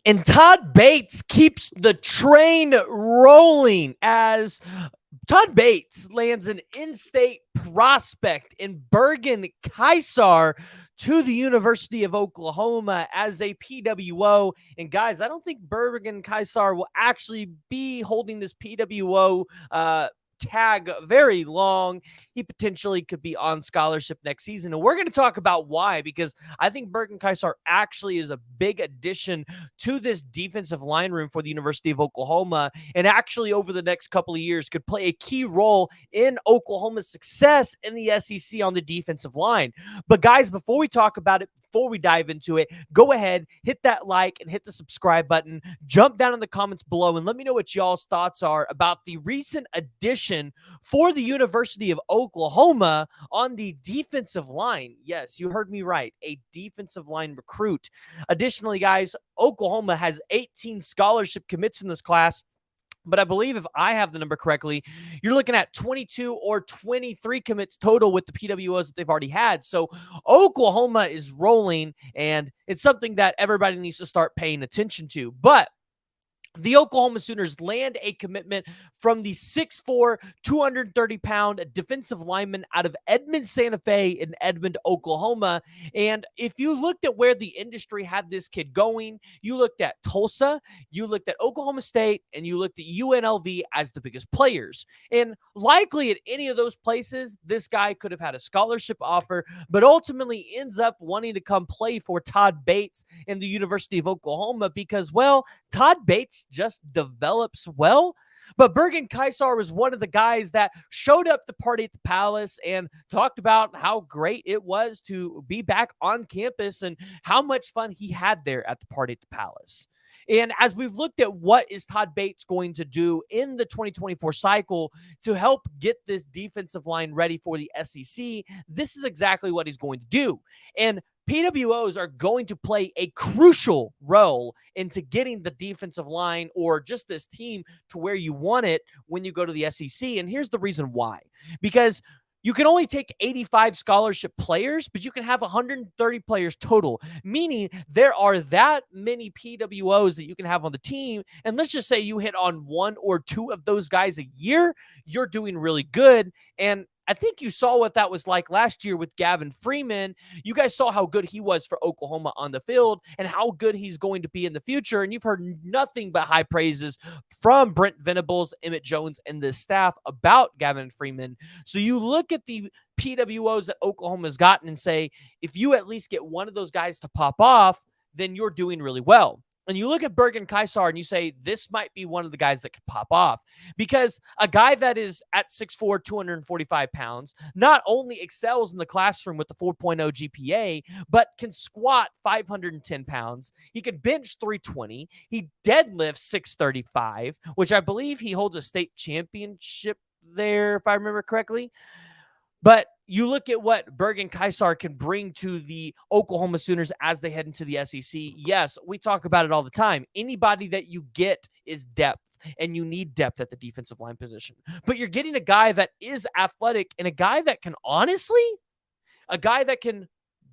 And Todd Bates keeps the train rolling as Todd Bates lands an in-state prospect in Bergin Kysar to the University of Oklahoma as a PWO. And guys, I don't think Bergin Kysar will actually be holding this PWO tag very long. He potentially could be on scholarship next season. And we're going to talk about why, because I think Bergin Kysar actually is a big addition to this defensive line room for the University of Oklahoma, and actually over the next couple of years could play a key role in Oklahoma's success in the SEC on the defensive line. But guys, before we talk about it, before we dive into it, go ahead, hit that like and hit the subscribe button. Jump down in the comments below and let me know what y'all's thoughts are about the recent addition for the University of Oklahoma on the defensive line. Yes, you heard me right, a defensive line recruit. Additionally, guys, Oklahoma has 18 scholarship commits in this class. But I believe if I have the number correctly, you're looking at 22 or 23 commits total with the PWOs that they've already had. So Oklahoma is rolling, and it's something that everybody needs to start paying attention to. But the Oklahoma Sooners land a commitment from the 6'4", 230-pound defensive lineman out of Edmond, Santa Fe in Edmond, Oklahoma. And if you looked at where the industry had this kid going, you looked at Tulsa, you looked at Oklahoma State, and you looked at UNLV as the biggest players. And likely at any of those places, this guy could have had a scholarship offer, but ultimately ends up wanting to come play for Todd Bates in the University of Oklahoma because, well, Todd Bates just develops well. But Bergin Kysar was one of the guys that showed up to party at the Palace and talked about how great it was to be back on campus and how much fun he had there at the party at the Palace. And as we've looked at what is Todd Bates going to do in the 2024 cycle to help get this defensive line ready for the SEC, this is exactly what he's going to do. And PWOs are going to play a crucial role into getting the defensive line or just this team to where you want it when you go to the SEC. And here's the reason why. Because you can only take 85 scholarship players, but you can have 130 players total, meaning there are that many PWOs that you can have on the team. And let's just say you hit on one or two of those guys a year, you're doing really good. And I think you saw what that was like last year with Gavin Freeman. You guys saw how good he was for Oklahoma on the field and how good he's going to be in the future. And you've heard nothing but high praises from Brent Venables, Emmett Jones, and the staff about Gavin Freeman. So you look at the PWOs that Oklahoma's gotten and say, if you at least get one of those guys to pop off, then you're doing really well. And you look at Bergin Kysar and you say, this might be one of the guys that could pop off, because a guy that is at 6'4", 245 pounds, not only excels in the classroom with the 4.0 GPA, but can squat 510 pounds. He can bench 320. He deadlifts 635, which I believe he holds a state championship there, if I remember correctly. But you look at what Bergin Kysar can bring to the Oklahoma Sooners as they head into the SEC. Yes, we talk about it all the time. Anybody that you get is depth, and you need depth at the defensive line position. But you're getting a guy that is athletic and a guy that can a guy that can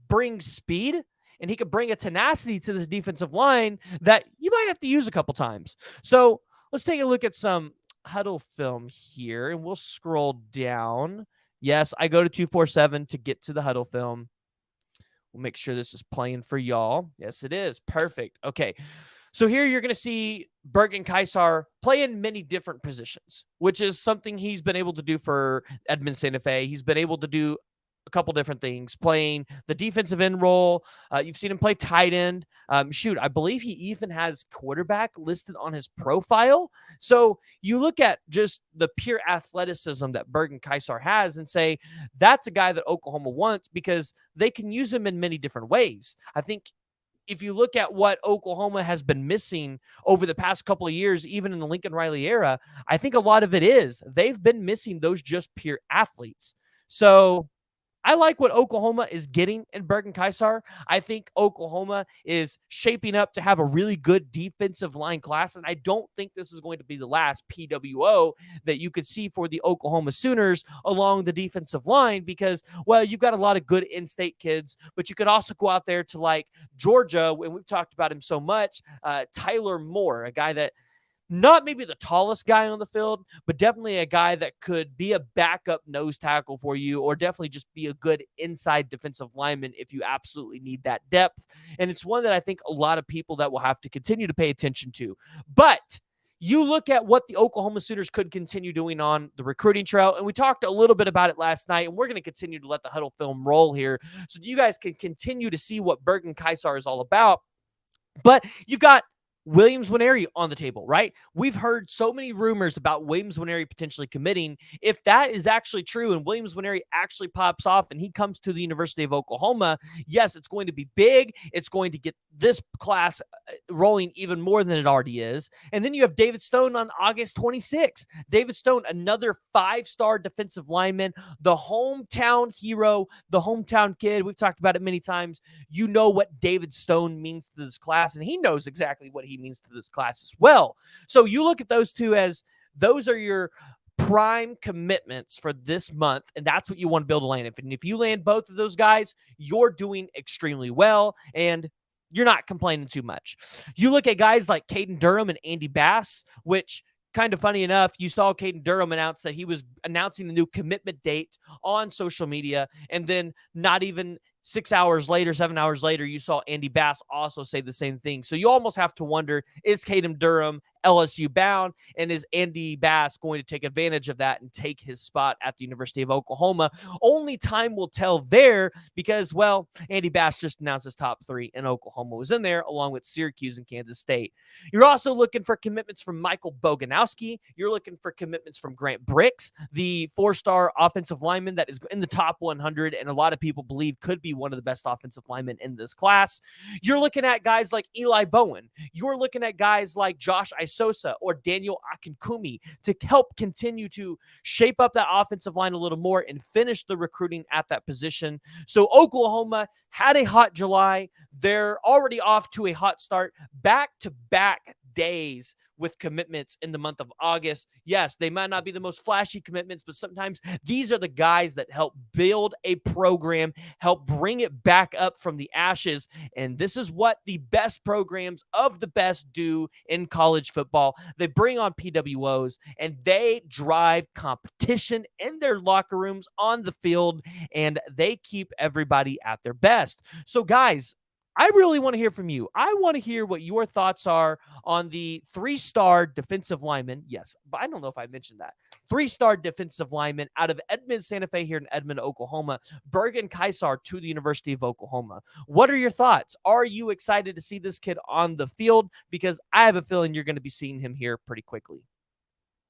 bring speed, and he could bring a tenacity to this defensive line that you might have to use a couple times. So let's take a look at some huddle film here, and we'll scroll down. Yes, I go to 247 to get to the huddle film. We'll make sure this is playing for y'all. Yes, it is. Perfect. Okay. So here you're going to see Bergin Kysar play in many different positions, which is something he's been able to do for Edmond Santa Fe. He's been able to do a couple different things, playing the defensive end role. You've seen him play tight end. I believe he even has quarterback listed on his profile. So you look at just the pure athleticism that Bergin Kysar has and say, that's a guy that Oklahoma wants because they can use him in many different ways. I think if you look at what Oklahoma has been missing over the past couple of years, even in the Lincoln Riley era, I think a lot of it is they've been missing those just pure athletes. So I like what Oklahoma is getting in Bergin Kysar. I think Oklahoma is shaping up to have a really good defensive line class, and I don't think this is going to be the last PWO that you could see for the Oklahoma Sooners along the defensive line because, well, you've got a lot of good in-state kids, but you could also go out there to like Georgia, and we've talked about him so much, Tyler Moore, a guy that not maybe the tallest guy on the field, but definitely a guy that could be a backup nose tackle for you, or definitely just be a good inside defensive lineman if you absolutely need that depth. And it's one that I think a lot of people that will have to continue to pay attention to. But you look at what the Oklahoma Sooners could continue doing on the recruiting trail, and we talked a little bit about it last night, and we're going to continue to let the huddle film roll here so that you guys can continue to see what Bergin Kysar is all about. But you've got Williams Nwaneri on the table, right? We've heard so many rumors about Williams Nwaneri potentially committing. If that is actually true and Williams Nwaneri actually pops off and he comes to the University of Oklahoma, yes, it's going to be big. It's going to get this class rolling even more than it already is. And then you have David Stone on August 26th. David Stone, another 5-star defensive lineman, the hometown hero, the hometown kid. We've talked about it many times. You know what David Stone means to this class, and he knows exactly what he means to this class as well. So you look at those two as those are your prime commitments for this month, and that's what you want to build a land. And if you land both of those guys, you're doing extremely well, and you're not complaining too much. You look at guys like Caden Durham and Andy Bass, which kind of funny enough, you saw Caden Durham announce that he was announcing the new commitment date on social media, and then not even 6 hours later, 7 hours later, you saw Andy Bass also say the same thing. So you almost have to wonder, is Caden Durham LSU bound, and is Andy Bass going to take advantage of that and take his spot at the University of Oklahoma? Only time will tell there because, well, Andy Bass just announced his top 3, and Oklahoma was in there along with Syracuse and Kansas State. You're also looking for commitments from Michael Boganowski. You're looking for commitments from Grant Bricks, the 4-star offensive lineman that is in the top 100, and a lot of people believe could be one of the best offensive linemen in this class. You're looking at guys like Eli Bowen. You're looking at guys like Josh Isosa or Daniel Akinkumi to help continue to shape up that offensive line a little more and finish the recruiting at that position. So Oklahoma had a hot July. They're already off to a hot start, back-to-back days with commitments in the month of August. Yes, they might not be the most flashy commitments, but sometimes these are the guys that help build a program, help bring it back up from the ashes. And this is what the best programs of the best do in college football. They bring on PWOs and they drive competition in their locker rooms, on the field, and they keep everybody at their best. So guys, I really want to hear from you. I want to hear what your thoughts are on the 3-star defensive lineman. Yes, but I don't know if I mentioned that. 3-star defensive lineman out of Edmond, Santa Fe here in Edmond, Oklahoma, Bergin Kysar to the University of Oklahoma. What are your thoughts? Are you excited to see this kid on the field? Because I have a feeling you're going to be seeing him here pretty quickly.